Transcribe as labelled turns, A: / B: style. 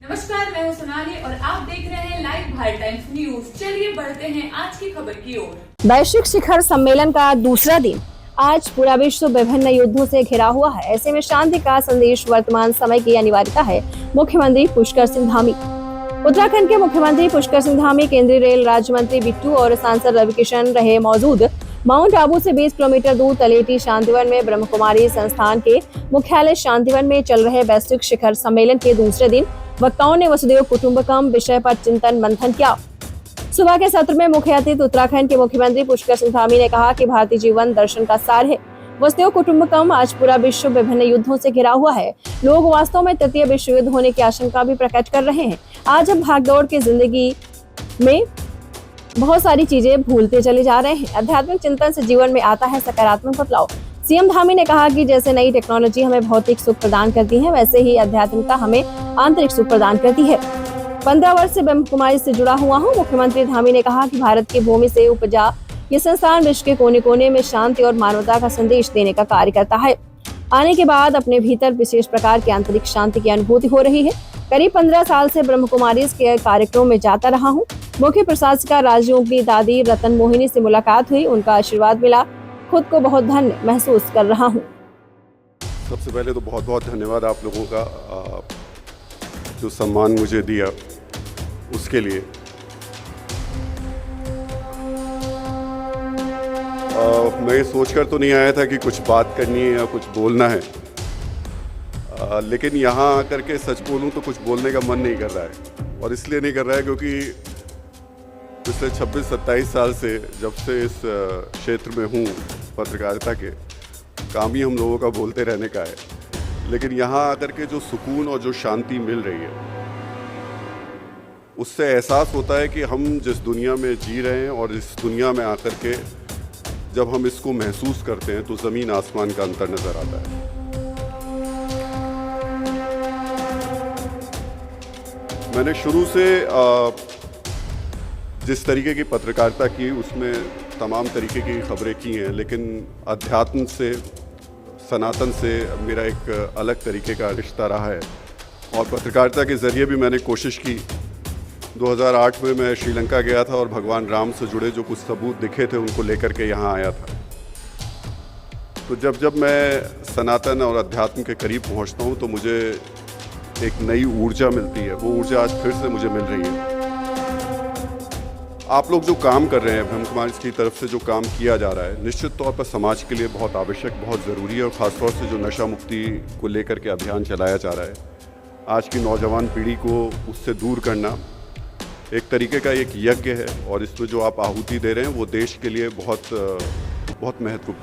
A: नमस्कार, मैं हूं सोनाली और आप देख रहे हैं लाइव भारत टाइम्स न्यूज। चलिए बढ़ते हैं आज की खबर की ओर।
B: वैश्विक शिखर सम्मेलन का दूसरा दिन आज पूरा विश्व विभिन्न युद्धों से घिरा हुआ है। ऐसे में शांति का संदेश वर्तमान समय की अनिवार्यता है। मुख्यमंत्री पुष्कर सिंह धामी। उत्तराखंड के मुख्यमंत्री पुष्कर सिंह धामी, केंद्रीय रेल राज्य मंत्री बिट्टू और सांसद रविकिशन रहे मौजूद। माउंट आबू से 20 किलोमीटर दूर तलेटी शांतिवन में ब्रह्म कुमारी संस्थान के मुख्यालय शांतिवन में चल रहे वैश्विक शिखर सम्मेलन के दूसरे दिन वक्ताओं ने वसुधैव कुटुंबकम विषय पर चिंतन मंथन किया। सुबह के सत्र में मुख्य अतिथि उत्तराखंड के मुख्यमंत्री पुष्कर सिंह धामी ने कहा कि भारतीय जीवन दर्शन का सार है। वसुधैव कुटुंबकम आज पूरा विश्व विभिन्न युद्धों से घिरा हुआ है। लोग वास्तव में तृतीय विश्व युद्ध होने की आशंका भी प्रकट कर रहे हैं। आज हम भागदौड़ की जिंदगी में बहुत सारी चीजें भूलते चले जा रहे हैं। आध्यात्मिक चिंतन से जीवन में आता है सकारात्मक बदलाव। सीएम धामी ने कहा कि जैसे नई टेक्नोलॉजी हमें भौतिक सुख प्रदान करती है, वैसे ही आध्यात्मिकता हमें आंतरिक सुख प्रदान करती है। 15 वर्ष से ब्रह्म कुमारी से जुड़ा हुआ हूँ। मुख्यमंत्री धामी ने कहा कि भारत की भूमि से उपजा ये संस्थान विश्व के कोने कोने में शांति और मानवता का संदेश देने का कार्य करता है। आने के बाद अपने भीतर विशेष प्रकार की आंतरिक शांति की अनुभूति हो रही है। करीब 15 साल से ब्रह्म कुमारी के कार्यक्रमों में जाता रहा हूँ। मुख्य प्रशासिका राजयोग की दादी रतन मोहिनी से मुलाकात हुई, उनका आशीर्वाद मिला। खुद को बहुत धन्य महसूस कर रहा हूँ।
C: सबसे पहले तो बहुत बहुत धन्यवाद आप लोगों का, जो सम्मान मुझे दिया उसके लिए। मैं सोचकर तो नहीं आया था कि कुछ बात करनी है या कुछ बोलना है, लेकिन यहाँ आकर के सच बोलूँ तो कुछ बोलने का मन नहीं कर रहा है। और इसलिए नहीं कर रहा है क्योंकि पिछले 26-27 साल से, जब से इस क्षेत्र में हूँ पत्रकारिता के, काम ही हम लोगों का बोलते रहने का है। लेकिन यहाँ आकर के जो सुकून और जो शांति मिल रही है, उससे एहसास होता है कि हम जिस दुनिया में जी रहे हैं और इस दुनिया में आकर के जब हम इसको महसूस करते हैं तो ज़मीन आसमान का अंतर नज़र आता है। मैंने शुरू से जिस तरीके की पत्रकारिता की, उसमें तमाम तरीके की खबरें की हैं, लेकिन अध्यात्म से, सनातन से मेरा एक अलग तरीके का रिश्ता रहा है। और पत्रकारिता के ज़रिए भी मैंने कोशिश की। 2008 में मैं श्रीलंका गया था और भगवान राम से जुड़े जो कुछ सबूत दिखे थे उनको लेकर के यहाँ आया था। तो जब जब मैं सनातन और अध्यात्म के करीब पहुँचता हूँ तो मुझे एक नई ऊर्जा मिलती है। वो ऊर्जा आज फिर से मुझे मिल रही है। आप लोग जो काम कर रहे हैं, ब्रह्म कुमारी की तरफ से जो काम किया जा रहा है, निश्चित तौर पर समाज के लिए बहुत आवश्यक, बहुत ज़रूरी है। और ख़ासतौर से जो नशा मुक्ति को लेकर के अभियान चलाया जा रहा है, आज की नौजवान पीढ़ी को उससे दूर करना एक तरीके का एक यज्ञ है। और इसमें जो आप आहुति दे रहे हैं वो देश के लिए बहुत बहुत महत्वपूर्ण